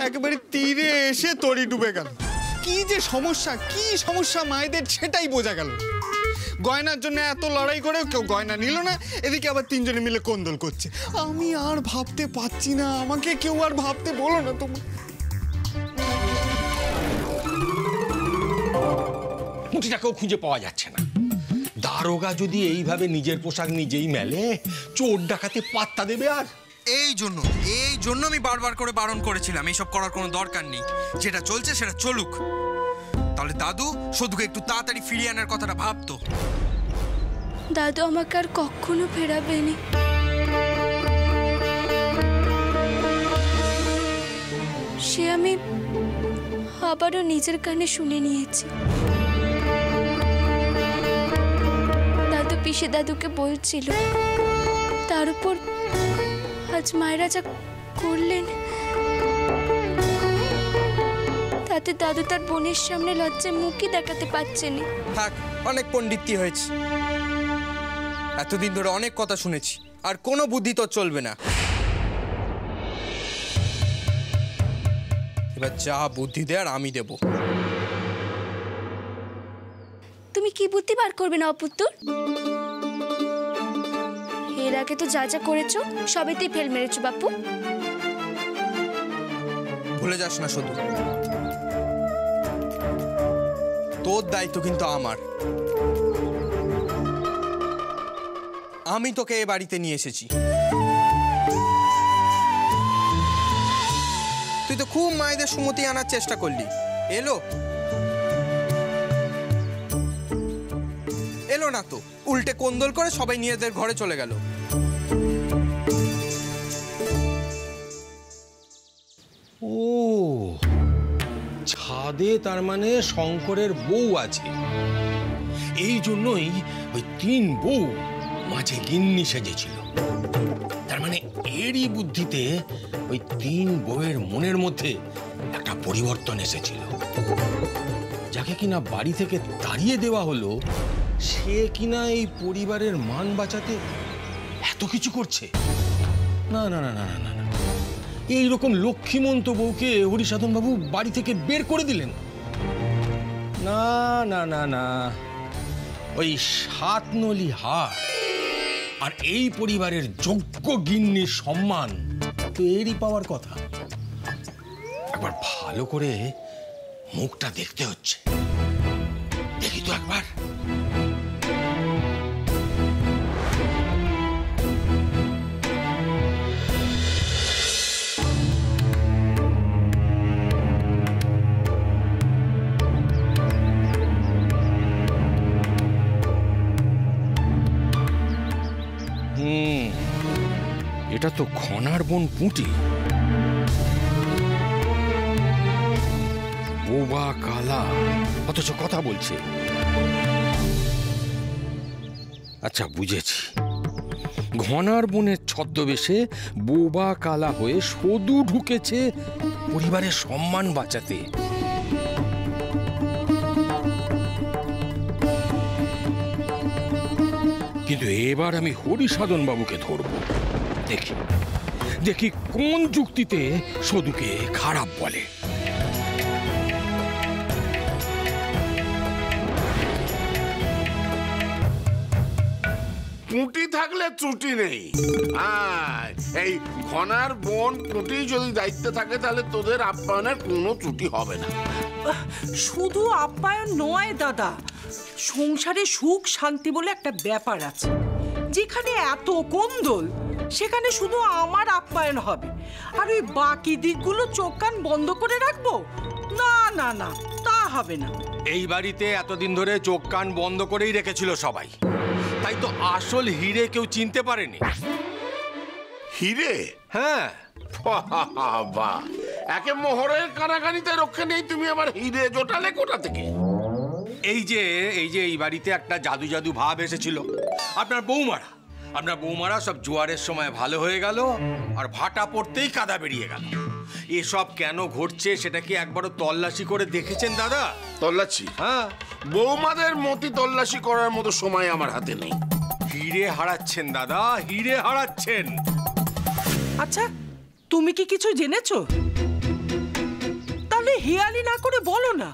একেবারে তীরে এসে তরি ডুবে গেল। কি যে সমস্যা মায়েদের সেটাই বোঝা গেল। গয়নার জন্য এত লড়াই করে কেউ গয়না নিল না, এদিকে আবার তিনজনে মিলে কোন্দল করছে। আমি আর ভাবতে পারছি না, আমাকে কেউ আর ভাবতে বলো না তোমার। পুঁটিটাকেও খুঁজে পাওয়া যাচ্ছে না। দারোগা যদি এইভাবে নিজের পোশাক নিজেই মেলে, চোর ডাকাতে পাত্তা দেবে? আর এই জন্য আমি বারবার করে বারণ করেছিলাম এইসব করার কোনো দরকার নেই, যেটা চলছে সেটা চলুক। তাহলে দাদু সদুকে একটু তাড়াতাড়ি ফিরিয়ে আনার কথাটা ভাবতো। দাদু আমাকে আর কখনো ফেরাবেনি। সে আমি আবারও নিজের কানে শুনে নিয়েছি। দাদু পিসে দাদুকে বলছিল, তার উপর আজ মায়েরা যা করলেন তাতে দাদু তার বোনের সামনে লজ্জায় মুখই দেখাতে পারছেন। থাক, অনেক পণ্ডিতি হয়েছে, এতদিন ধরে অনেক কথা শুনেছি, আর কোনো বুদ্ধি তো চলবে না। এবার যা বুদ্ধি দেয়ার আমি দেব। তুমি কি বুদ্ধি বার করবে না অপুত্তর? এর আগে তো যা যা করেছো সবেতেই ফেল মেরেছো বাপু। ভুলে যাস না শুধু, তোর দায়িত্ব কিন্তু আমার। আমি তোকে এ বাড়িতে নিয়ে এসেছি। তুই তো খুব মায়েদের সুমতি আনার চেষ্টা করলি, এলো না তো, উল্টে কোন্দল করে সবাই নিজেদের ঘরে চলে গেল। ও, ছাদে তার মানে শঙ্করের বউ আছে। এই জন্যই ওই তিন বউ মাঝে গিন্নি সেজেছিল। তার মানে এরই বুদ্ধিতে ওই তিন বউয়ের মনের মধ্যে একটা পরিবর্তন এসেছিল। যাকে কিনা বাড়ি থেকে তাড়িয়ে দেওয়া হলো, সে কিনা এই পরিবারের মান বাঁচাতে এত কিছু করছে। না না না না না না, এইরকম লক্ষ্মীমন্ত বউকে হরিসাধন বাবু বাড়ি থেকে বের করে দিলেন? না না না না, ওই সাতনলি হার আর এই পরিবারের যোগ্য গিন্নির সম্মান তো এরই পাওয়ার কথা। একবার ভালো করে মুখটা দেখতে হচ্ছে, দেখি তো একবার। এটা তো ঘনার বোন পুঁটি। বোবা কালা, অথচ কথা বলছে। আচ্ছা, বুঝেছি। ঘনার বোনের ছদ্মবেশে বোবা কালা হয়ে সদু ঢুকেছে পরিবারের সম্মান বাঁচাতে। কিন্তু এবার আমি হরিসাধন বাবুকে ধরব। দেখি দেখি কোন যুক্তিতে সদুকে খারাপ বলে। পুঁটি থাকলে ত্রুটি নেই। এই ঘনার বোন পুঁটি যদি দায়িত্বে থাকে, তাহলে তোদের আপ্যায়নের কোনো ত্রুটি হবে না। শুধু আপ্যায়ন নয় দাদা, সংসারে সুখ শান্তি বলে একটা ব্যাপার আছে। যেখানে এত কোন্দল, সেখানে শুধু আমার আপ্যায়ন হবে, আর ওই বাকি দিকগুলো চোখ কান বন্ধ করে রাখবো? না না না, তা হবে না। এই বাড়িতে এতদিন ধরে চোখ কান বন্ধ করেই রেখেছিল সবাই, তাই তো আসল হিরে কেউ চিনতে পারেনি। হিরে? হ্যাঁ। বাবা, একে মোহরের কানাকানিতে রক্ষে নেই, তুমি আবার হিরে জোটালে কোথা থেকে? এই যে এই বাড়িতে একটা জাদু জাদু ভাব এসেছিল। আপনার বৌমারা সব জোয়ারের সময় ভালো হয়ে গেল, আর ভাটা পড়তেই কাদা বেরিয়ে গেল। এসব কেন ঘটছে সেটা কি একবারও তল্লাশি করে দেখেছেন দাদা? তল্লাশি? হ্যাঁ, বৌমাদের মতি তল্লাশি করার মতো সময় আমার হাতে নেই। হিরে হারাচ্ছেন দাদা, হিরে হারাচ্ছেন। আচ্ছা, তুমি কি কিছু জেনেছো? হেয়ালি না করে বলো না।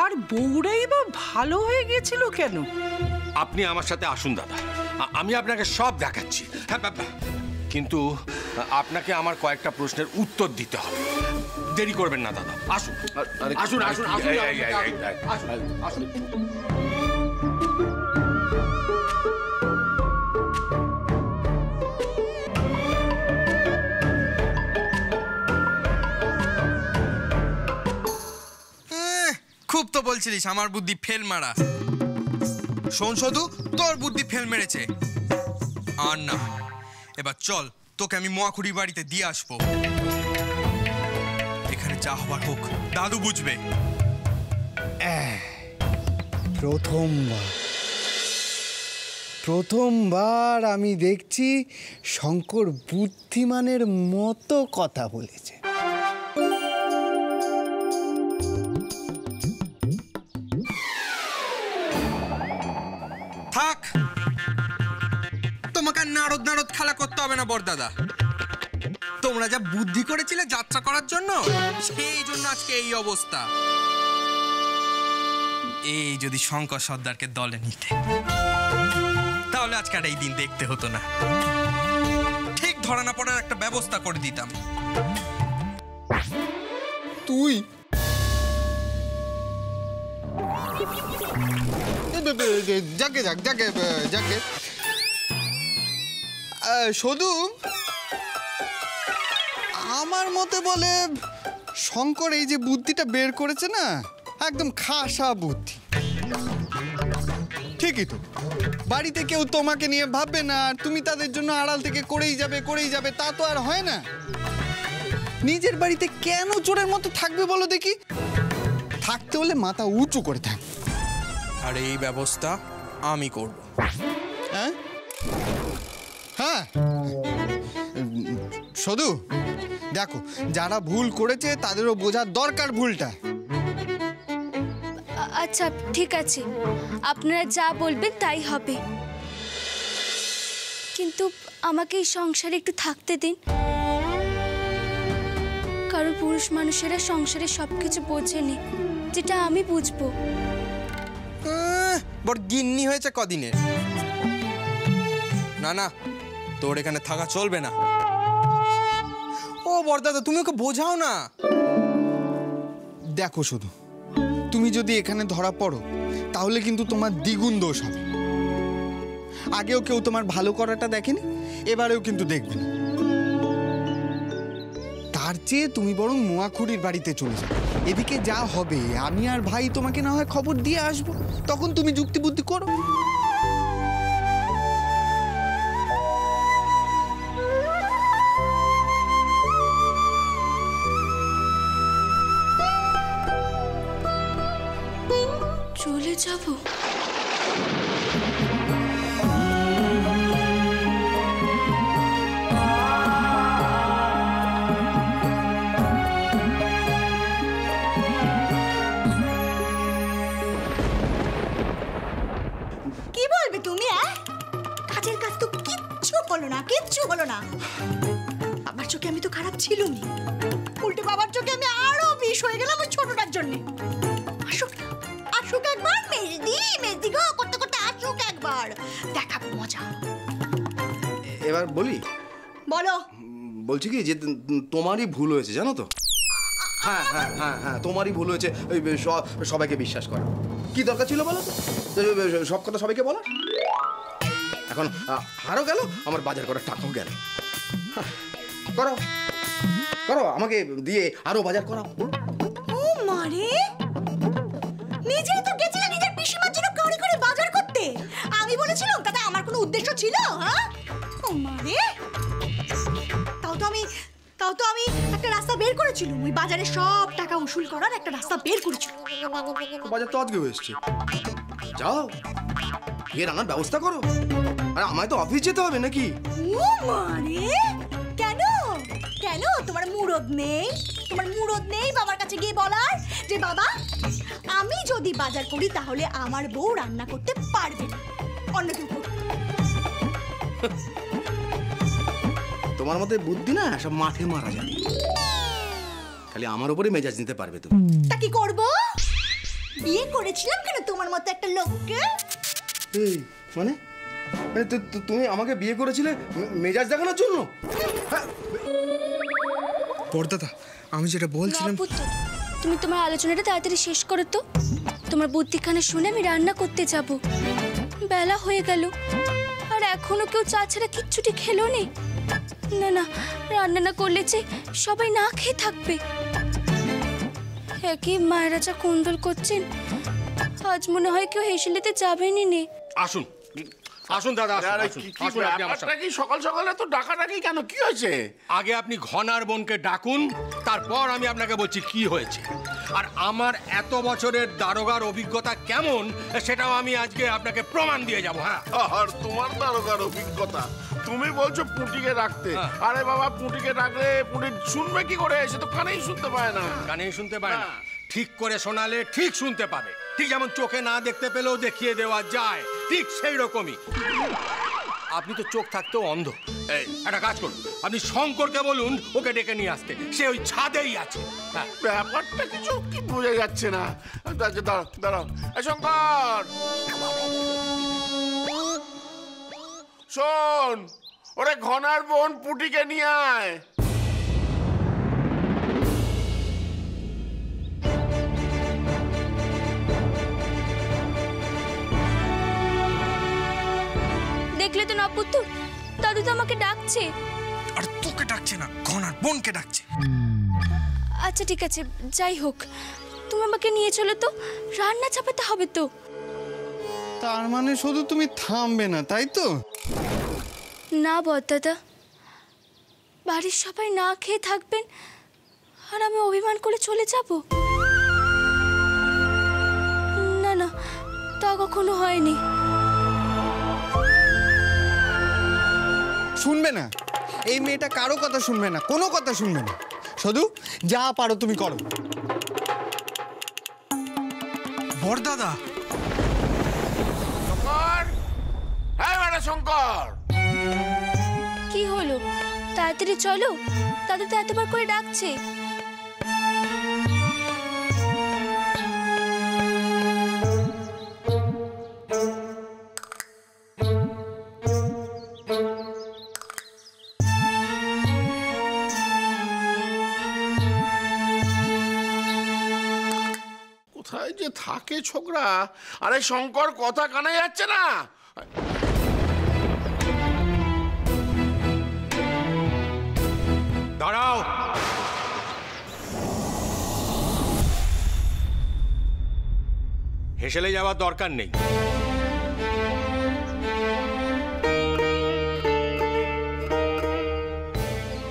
আর বউরাই বা ভালো হয়ে গেছিল কেন? আপনি আমার সাথে আসুন দাদা, আমি আপনাকে সব দেখাচ্ছি। হ্যাঁ বাবা, কিন্তু আপনাকে আমার কয়েকটা প্রশ্নের উত্তর দিতে হবে। দেরি করবেন না দাদা, আসুন আসুন আসুন আসুন। খুব তো বলছিলিস আমার বুদ্ধি ফেল মারা। শোন শুধু, তোর বুদ্ধি ফেল মেরেছে। আর না, এবার চল, তোকে আমি মোয়াখুড়ির বাড়িতে দিয়ে আসবো। এখানে যা হবার হোক, দাদু বুঝবে। প্রথমবার আমি দেখছি শঙ্কর বুদ্ধিমানের মতো কথা বলেছে। থাক, তোমাকে আর নারদ নারদ খেলা করতে হবে না বড়দাদা। তোমরা যা বুদ্ধি করেছিলে যাত্রা করার জন্য, সেই জন্য আজকে এই অবস্থা। এই যদি শঙ্কর সর্দারকে দলে নিতে, তাহলে আজকে আর এই দিন দেখতে হতো না। ঠিক ধরা না পড়ার একটা ব্যবস্থা করে দিতাম। তুই যাকে যাক যাকে যাকে শুধু আমার মতে বলে শঙ্কর এই যে বুদ্ধিটা বের করেছে না, একদম খাসা বুদ্ধি। ঠিকই তো, বাড়িতে কেউ তোমাকে নিয়ে ভাববে না, আর তুমি তাদের জন্য আড়াল থেকে করেই যাবে, তা তো আর হয় না। নিজের বাড়িতে কেন চোরের মতো থাকবে বলো দেখি? থাকতে হলে মাথা উঁচু করে থাকবে। আর এই ব্যবস্থা আমি করব। হ্যাঁ হ্যাঁ, শুধু দেখো, যারা ভুল করেছে তাদেরও বোঝার দরকার ভুলটা। আচ্ছা ঠিক আছে, আপনারা যা বলবেন তাই হবে, কিন্তু আমাকে এই সংসারে একটু থাকতে দিন। কারণ পুরুষ মানুষেরা সংসারে সবকিছু বোঝেনি, যেটা আমি বুঝবো। বড় গিন্নি হয়েছে কদিনের। না না, তোর এখানে থাকা চলবে না। ও বড়দাদা, তুমি ওকে বোঝাও না। দেখো শুধু, তুমি যদি এখানে ধরা পড়ো তাহলে কিন্তু তোমার দ্বিগুণ দোষ হবে। আগেও কেউ তোমার ভালো করাটা দেখেনি, এবারেও কিন্তু দেখবে না। তার চেয়ে তুমি বরং মোয়াখুড়ির বাড়িতে চলে যাও। এদিকে যা হবে আমি আর ভাই তোমাকে না হয় খবর দিয়ে আসবো, তখন তুমি যুক্তি বুদ্ধি করো। চলে যাব? কি বলবে তুমি? কাজের কাজ তো কিচ্ছু হলো না। আমার চোখে আমি তো খারাপ ছিলই, উল্টে বাবার চোখে আমি আরো বিষ হয়ে গেলাম ওই ছোটটার জন্য। আসুক একবার, মেজদি গো করতে করতে আসুক একবার, দেখাবো মজা। এবার বলি? বলো। বলছি কি যে তোমারই ভুল হয়েছে, জানো তো? হ্যাঁ হ্যাঁ হ্যাঁ হ্যাঁ, তোমারই ভুল হয়েছে ওই সবাইকে বিশ্বাস করা। কি দরকার ছিল বলো তো সব কথা সবাইকে বলো? এখন হারও গেল, আমার বাজার করার টাকাও গেল। করো করো, আমাকে দিয়ে আরো বাজার করাও। ও মারে, নিজেই তো গেছিলে নিজের পিসিমার জন্য গাড়ি করে বাজার করতে। আমি বলেছিলাম তাতে আমার কোনো উদ্দেশ্য ছিল? হ্যাঁ, ও মারে, তাও তো আমি একটা রাস্তা বের করেছিলাম। ওই বাজারে সব টাকা উসুল করার একটা রাস্তা বের করেছিল। বাজার তো আজকে এসছে, যাও গিয়ে রান্নার ব্যবস্থা করো। আর আমায় তো অফিস যেতে হবে নাকি? ও মারে, কেন কেন তোমার মুরদ নেই বাবার কাছে গিয়ে বলার যে বাবা, আমি যদি বাজার করি তাহলে আমার বউ রান্না করতে পারবে না, অন্য কেউ করবে। তোমার মতে বুদ্ধি না সব মাঠে মারা যাবে। খালি আমার উপরেই মেজাজ নিতে পারবে তুমি। তা কি করব? বিয়ে করেছিলাম কেন তোমার মতো একটা লোককে? এই মানে মানে তুমি আমাকে বিয়ে করেছিলে মেজাজ দেখানোর জন্য? বড়দাদা, আমি যেটা বলছিলাম। পুত্র, তুমি তোমার আলোচনাটা তাড়াতাড়ি শেষ করো তো। তোমার বুদ্ধিখানা শুনে আমি রান্না করতে যাব। বেলা হয়ে গেল আর এখনো কেউ চা ছাড়া কিচ্ছুটি খেলো নি। না না, রান্না না করলে যে সবাই না খেয়ে থাকবে। একই মায়েরা যা কুণ্ডল করছেন, আজ মনে হয় কেউ হেসেলিতে যাবেনই নে। আসুন আসুন দাদা, আরে কি সকাল সকাল এত ডাকাডাকি কেন? কি হয়েছে? আগে আপনি ঘনার বোনকে ডাকুন, তারপর আমি আপনাকে বলছি কি হয়েছে। আর আমার এত বছরের দারোগার অভিজ্ঞতা কেমন সেটাও আমি আজকে আপনাকে প্রমাণ দিয়ে যাব। হ্যাঁ, আর তোমার দারোগার অভিজ্ঞতা? তুমি বলছো পুঁটিকে রাখতে। আরে বাবা, পুঁটিকে রাখলে পুঁটি শুনবে কি করে? সে তো কানেই শুনতে পায় না। কানেই শুনতে পায় না? ঠিক করে শোনালে ঠিক শুনতে পাবে। ঠিক যেমন চোখে না দেখতে পেলেও দেখিয়ে দেওয়া যায়, ঠিক সেই রকমই। আপনি তো চোখ থাকতেও অন্ধ। একটা কাজ করুন, আপনি শঙ্করকে বলুন ওকে ডেকে নিয়ে আসতে। সে ওই ছাদেই আছে। ব্যাপারটা কিছু কি বোঝা যাচ্ছে না। দাঁড়াও দাঁড়াও, শঙ্কর শোন, ওরে ঘনার বোন পুটিকে নিয়ে আয়। দেখলে তো না পুত্র, দাদু তো আমাকে ডাকছে। আর তোকে ডাকছে না, ঘনার বোনকে ডাকছে। আচ্ছা ঠিক আছে, যাই হোক, তুমি আমাকে নিয়ে চলো তো, রান্না চাপাতে হবে তো। তার মানে শুধু তুমি থামবে না, তাই তো? না বড়দাদা, বাড়ির সবাই না খেয়ে থাকবেন আর আমি অভিমান করে চলে যাব? না না, তা কখনো হয়নি। শুনবে না, এই মেয়েটা কারো কথা শুনবে না, কোনো কথা শুনবে না। শুধু যা পারো তুমি করো। বড়দাদা, শঙ্কর, হ্যাঁ ম্যাডা শঙ্কর। কি হলো? তাড়াতাড়ি চলো, দাদু তো এতবার করে ডাকছে। কোথায় যে থাকে ছোকরা? আরে শঙ্কর, কথা কানে যাচ্ছে না? দাঁড়াও। হেসেলে যাওয়ার দরকার নেই।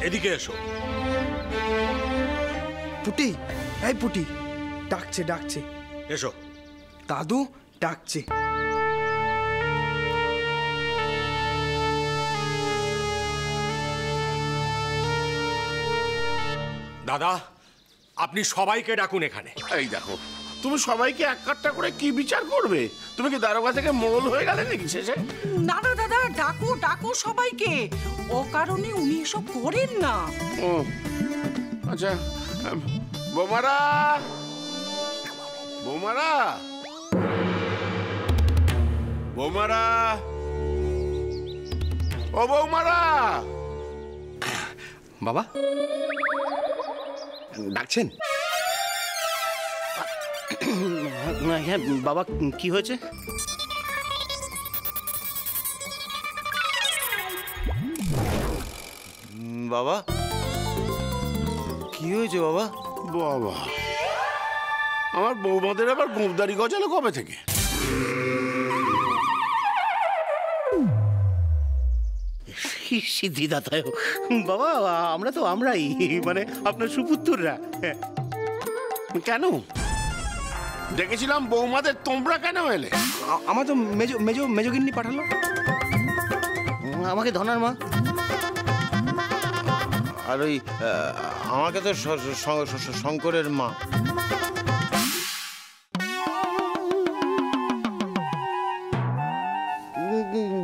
এদিকে এসো। পুটি, এই পুটি, ডাকছে ডাকছে। এসো। দাদু ডাকছে। দাদা, আপনি সবাইকে ডাকুন এখানে। এই দেখো, তুমি সবাইকে এক কাট্টা করে কি বিচার করবে? তুমি কি দারোগা থেকে মোড়ল হয়ে গেলে নাকি শেষে? না না দাদা, ডাকো ডাকো সবাইকে। অকারণে উনি এসব করেন না। ও আচ্ছা, বোমারা, বোমারা, বৌমারা, ও বৌমারা। বাবা ডাকছেন? হ্যাঁ বাবা, কি হয়েছে? বাবা কি হয়েছে বাবা? বাবা, আমার বৌমাদের আবার গোঁফদারি গজালো কবে থেকে? সিদ্ধিদাতায় বাবা, আমরা তো আমরাই, মানে আপনার সুপুত্ররা। কেন ডেকেছিলাম বৌমাদের, তোমরা কেন এলে? আমার তো মেজো মেজো মেজোগিন্নি পাঠালো। আমাকে ধনার মা, আর ওই আমাকে তো শঙ্করের মা।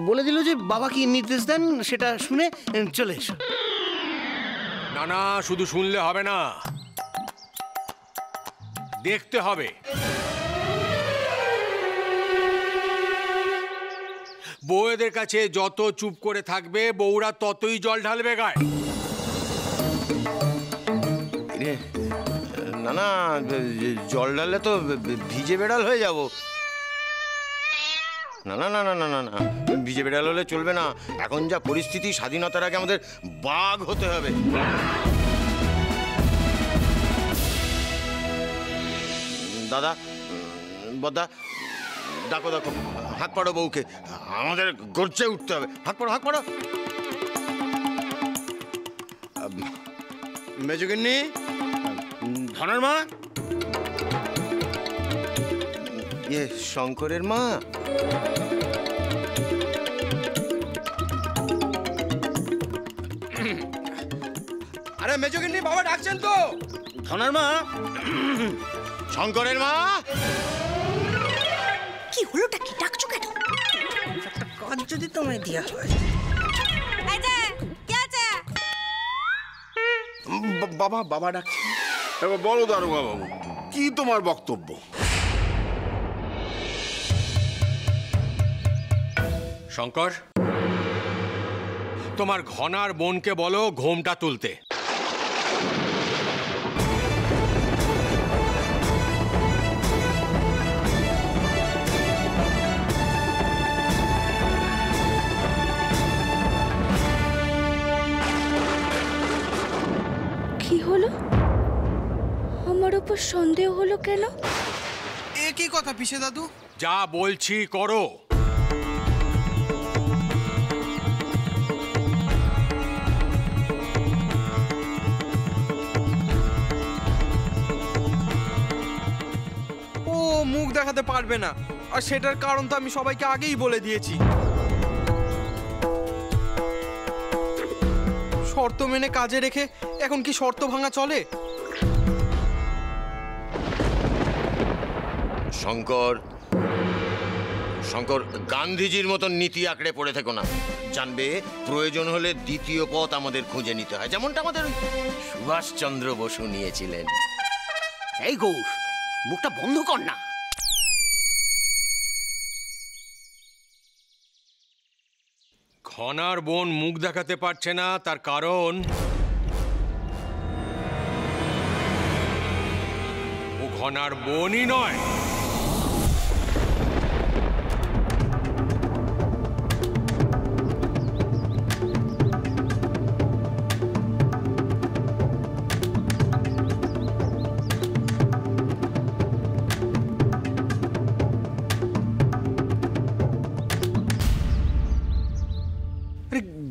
বলে দিল যে বাবা কি নির্দেশ দেন সেটা শুনে চলে এসো। না না, শুধু শুনলে হবে না, দেখতে হবে। বউয়েদের কাছে যত চুপ করে থাকবে বউরা ততই জল ঢালবে গায়ে। না না, জল ঢাললে তো ভিজে বেড়াল হয়ে যাব। না না না না না না না, ভিজে বেড়াল হলে চলবে না। এখন যা পরিস্থিতি, স্বাধীনতার আগে আমাদের বাঘ হতে হবে। দাদা, বদ্দা, ডাকো ডাকো, হাত পাড়ো বউকে, আমাদের গর্জে উঠতে হবে। হাত পাড়ো, হাত পাড়ো। মেজগিন্নি, ধনের মা, শঙ্করের মা। আরে মেজগিন্নি, বাবা ডাকছেন তো। ধনের মা, শঙ্করের মা। কি হলোটা কি, ডাকছো কেন? কাজ যদি তোমায় দেওয়া হয়। বাবা, বাবা ডাকছে। এবার বলো দারোগা বাবু, কি তোমার বক্তব্য? শঙ্কর, তোমার ঘনার বোনকে বলো ঘোমটা তুলতে। কি হলো? আমার উপর সন্দেহ হলো কেন? এ কি কথা পিসে দাদু? যা বলছি করো। ও মুখ দেখাতে পারবে না, আর সেটার কারণ তো আমি সবাইকে আগেই বলে দিয়েছি। শর্ত মেনে কাজে রেখে এখন কি শর্ত ভাঙা চলে? শঙ্কর, শঙ্কর, গান্ধীজির মতন নীতি আঁকড়ে পড়ে থেকো না। জানবে প্রয়োজন হলে দ্বিতীয় পথ আমাদের খুঁজে নিতে হয়, যেমনটা আমাদের সুভাষচন্দ্র বসু নিয়েছিলেন। এই গৌর, মুখটা বন্ধ কর না। ঘনার বোন মুখ দেখাতে পারছে না, তার কারণ ও ঘনার বোনই নয়।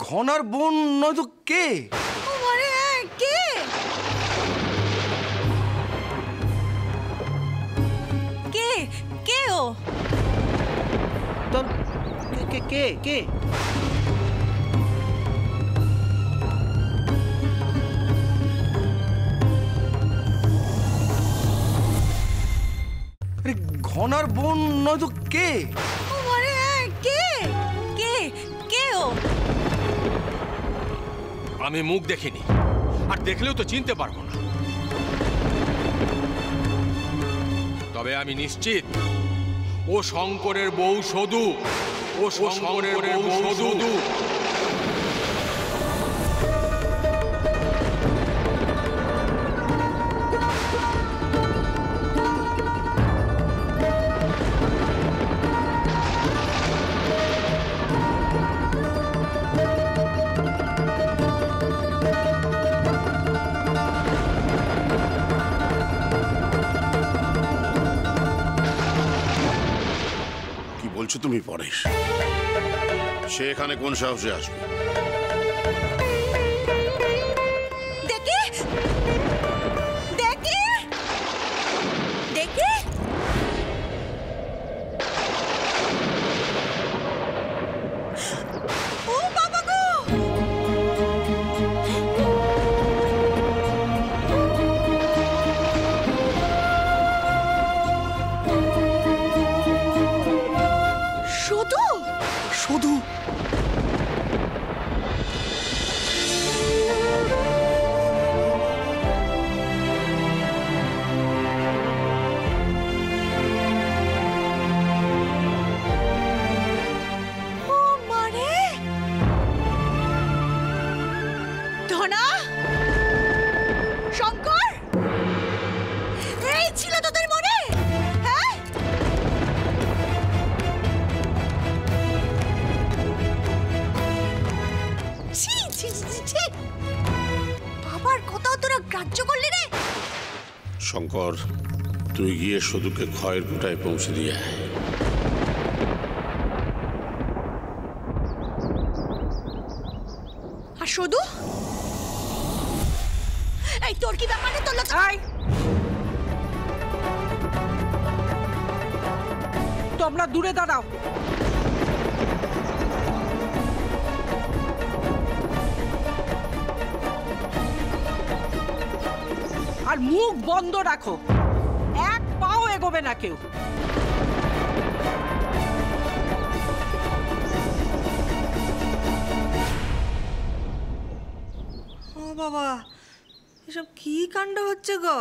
ঘনার বোন নয়তো কে? কে? কে? কে ও? কে কে কে? ঘনার বোন নয়তো কে? কে? কে? কে ও? আমি মুখ দেখিনি, আর দেখলেও তো চিনতে পারবো না। তবে আমি নিশ্চিত ও শঙ্করের বউ সদু। ও শঙ্করের বউ সদু। বলছো তুমি পরেশ? সে এখানে কোন সাহসে আসবে? দেখে দেখে দেখে ও বাবা গো! শুধু অগ্রাহ্য করলি রে? শঙ্কর, তুই গিয়ে সদুকে খয়ের কোটায় পৌঁছে দিয়ে আয়। আর সদু, এই তোর কি ব্যাপার রে? তোর তোমরা দূরে দাঁড়াও। আর মুখ বন্ধ রাখো, এক পাও এগোবে না কেউ। ও বাবা, এসব কি কাণ্ড হচ্ছে গো?